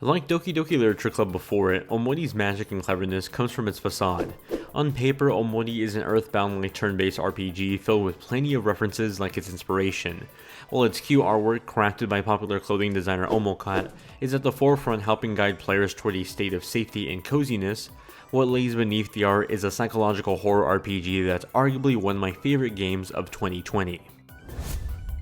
Like Doki Doki Literature Club before it, Omori's magic and cleverness comes from its facade. On paper, Omori is an earthbound-like turn-based RPG filled with plenty of references like its inspiration, while its cute artwork, crafted by popular clothing designer Omocat, is at the forefront helping guide players toward a state of safety and coziness. What lays beneath the art is a psychological horror RPG that's arguably one of my favorite games of 2020.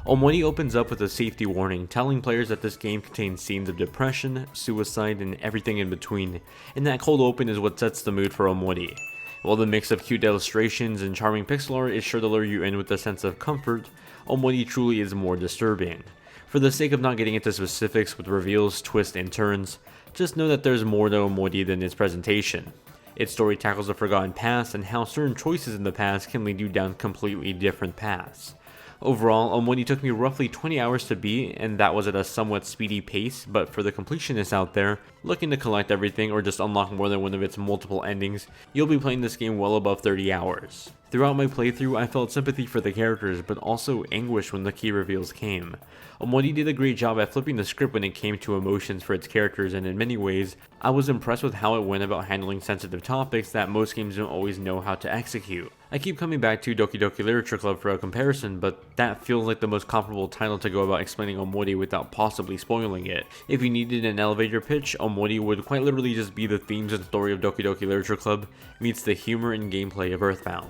Omori opens up with a safety warning, telling players that this game contains scenes of depression, suicide, and everything in between, and that cold open is what sets the mood for Omori. While the mix of cute illustrations and charming pixel art is sure to lure you in with a sense of comfort, Omori truly is more disturbing. For the sake of not getting into specifics with reveals, twists, and turns, just know that there's more to Omori than its presentation. Its story tackles the forgotten past and how certain choices in the past can lead you down completely different paths. Overall, Omori took me roughly 20 hours to beat, and that was at a somewhat speedy pace, but for the completionists out there, looking to collect everything or just unlock more than one of its multiple endings, you'll be playing this game well above 30 hours. Throughout my playthrough, I felt sympathy for the characters, but also anguish when the key reveals came. Omori did a great job at flipping the script when it came to emotions for its characters, and in many ways, I was impressed with how it went about handling sensitive topics that most games don't always know how to execute. I keep coming back to Doki Doki Literature Club for a comparison, but that feels like the most comparable title to go about explaining Omori without possibly spoiling it. If you needed an elevator pitch, Omori would quite literally just be the themes and story of Doki Doki Literature Club meets the humor and gameplay of Earthbound.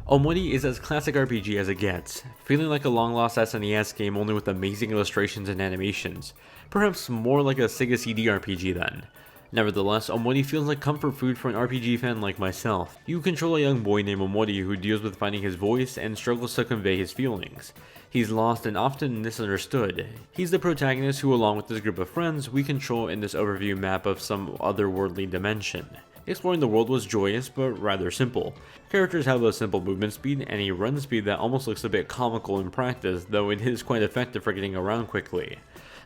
Omori is as classic RPG as it gets, feeling like a long-lost SNES game only with amazing illustrations and animations, perhaps more like a Sega CD RPG then. Nevertheless, Omori feels like comfort food for an RPG fan like myself. You control a young boy named Omori who deals with finding his voice and struggles to convey his feelings. He's lost and often misunderstood. He's the protagonist who, along with his group of friends, we control in this overview map of some otherworldly dimension. Exploring the world was joyous, but rather simple. Characters have a simple movement speed and a run speed that almost looks a bit comical in practice, though it is quite effective for getting around quickly.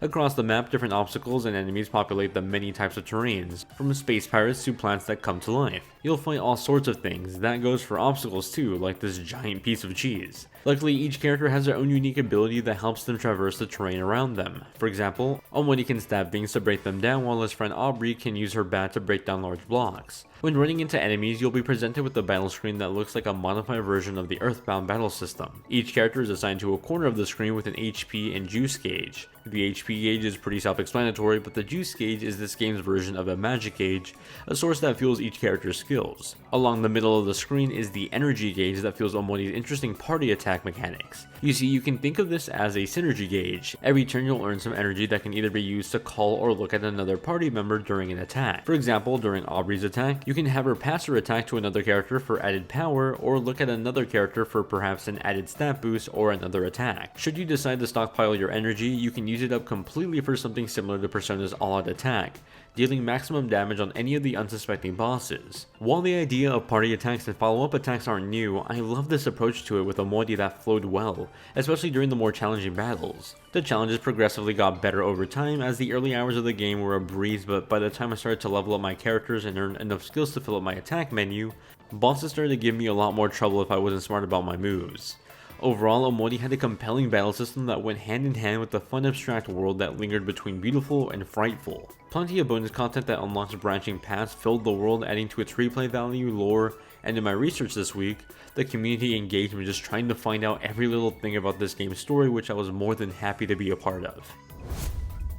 Across the map, different obstacles and enemies populate the many types of terrains, from space pirates to plants that come to life. You'll fight all sorts of things. That goes for obstacles too, like this giant piece of cheese. Luckily, each character has their own unique ability that helps them traverse the terrain around them. For example, Omori can stab things to break them down, while his friend Aubrey can use her bat to break down large blocks. When running into enemies, you'll be presented with a battle screen that looks like a modified version of the Earthbound battle system. Each character is assigned to a corner of the screen with an HP and juice gauge. The HP gauge is pretty self-explanatory, but the juice gauge is this game's version of a magic gauge, a source that fuels each character's skills. Along the middle of the screen is the energy gauge that fuels Omori's interesting party attack mechanics. You see, you can think of this as a synergy gauge. Every turn you'll earn some energy that can either be used to call or look at another party member during an attack. For example, during Aubrey's attack, you can have her pass her attack to another character for added power, or look at another character for perhaps an added stat boost or another attack. Should you decide to stockpile your energy, you can use it up completely for something similar to Persona's all-out attack, dealing maximum damage on any of the unsuspecting bosses. While the idea of party attacks and follow-up attacks aren't new, I love this approach to it with Omori that flowed well, especially during the more challenging battles. The challenges progressively got better over time, as the early hours of the game were a breeze, but by the time I started to level up my characters and earn enough skills to fill up my attack menu, bosses started to give me a lot more trouble if I wasn't smart about my moves. Overall, Omori had a compelling battle system that went hand in hand with the fun abstract world that lingered between beautiful and frightful. Plenty of bonus content that unlocks branching paths filled the world, adding to its replay value, lore, and in my research this week, the community engagement just trying to find out every little thing about this game's story, which I was more than happy to be a part of.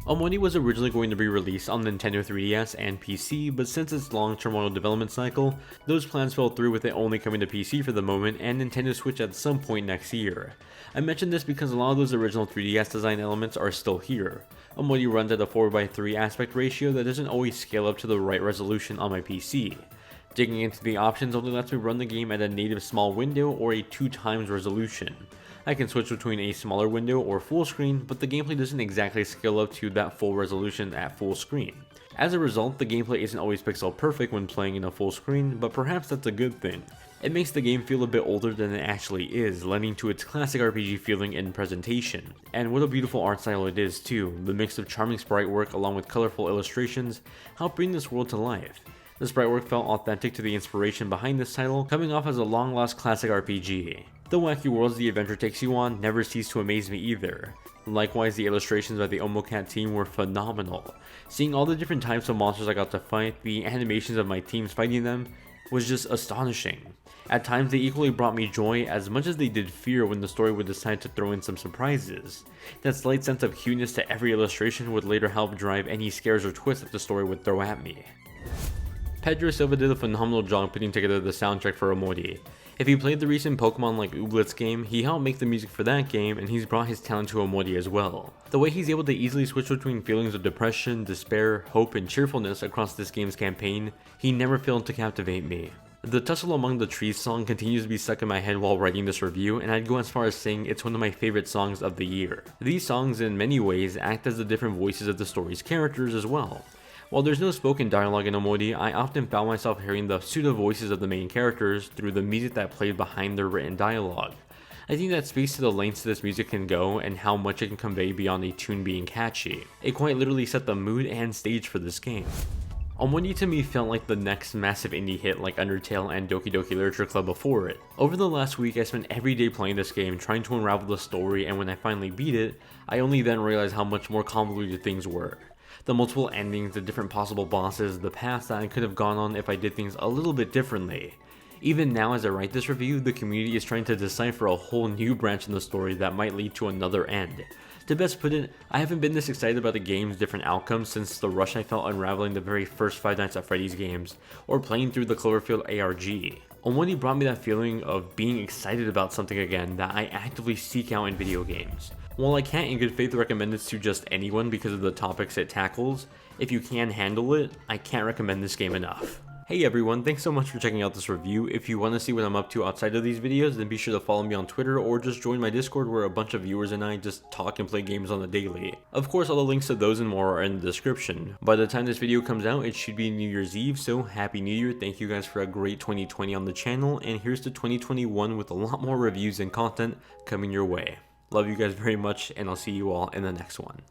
Omori was originally going to be released on Nintendo 3DS and PC, but since its long turmoil development cycle, those plans fell through with it only coming to PC for the moment and Nintendo Switch at some point next year. I mention this because a lot of those original 3DS design elements are still here. Omori runs at a 4:3 aspect ratio that doesn't always scale up to the right resolution on my PC. Digging into the options only lets me run the game at a native small window or a 2x resolution. I can switch between a smaller window or full screen, but the gameplay doesn't exactly scale up to that full resolution at full screen. As a result, the gameplay isn't always pixel perfect when playing in a full screen, but perhaps that's a good thing. It makes the game feel a bit older than it actually is, lending to its classic RPG feeling and presentation. And what a beautiful art style it is too. The mix of charming sprite work along with colorful illustrations help bring this world to life. The sprite work felt authentic to the inspiration behind this title, coming off as a long-lost classic RPG. The wacky worlds the adventure takes you on never cease to amaze me either. Likewise, the illustrations by the Omocat team were phenomenal. Seeing all the different types of monsters I got to fight, the animations of my teams fighting them, was just astonishing. At times they equally brought me joy as much as they did fear when the story would decide to throw in some surprises. That slight sense of cuteness to every illustration would later help drive any scares or twists that the story would throw at me. Pedro Silva did a phenomenal job putting together the soundtrack for Omori. If you played the recent Pokemon like Ooblets game, he helped make the music for that game, and he's brought his talent to Omori as well. The way he's able to easily switch between feelings of depression, despair, hope, and cheerfulness across this game's campaign, he never failed to captivate me. The Tussle Among the Trees song continues to be stuck in my head while writing this review, and I'd go as far as saying it's one of my favorite songs of the year. These songs in many ways act as the different voices of the story's characters as well. While there's no spoken dialogue in Omori, I often found myself hearing the pseudo voices of the main characters through the music that played behind their written dialogue. I think that speaks to the lengths this music can go and how much it can convey beyond a tune being catchy. It quite literally set the mood and stage for this game. Omori to me felt like the next massive indie hit like Undertale and Doki Doki Literature Club before it. Over the last week I spent every day playing this game trying to unravel the story, and when I finally beat it, I only then realized how much more convoluted things were. The multiple endings, the different possible bosses, the paths that I could have gone on if I did things a little bit differently. Even now as I write this review, the community is trying to decipher a whole new branch in the story that might lead to another end. To best put it, I haven't been this excited about the game's different outcomes since the rush I felt unraveling the very first Five Nights at Freddy's games, or playing through the Cloverfield ARG. Omori brought me that feeling of being excited about something again that I actively seek out in video games. While I can't in good faith recommend this to just anyone because of the topics it tackles, if you can handle it, I can't recommend this game enough. Hey everyone, thanks so much for checking out this review. If you want to see what I'm up to outside of these videos, then be sure to follow me on Twitter or just join my Discord where a bunch of viewers and I just talk and play games on the daily. Of course, all the links to those and more are in the description. By the time this video comes out, it should be New Year's Eve, so Happy New Year. Thank you guys for a great 2020 on the channel, and here's to 2021 with a lot more reviews and content coming your way. Love you guys very much, and I'll see you all in the next one.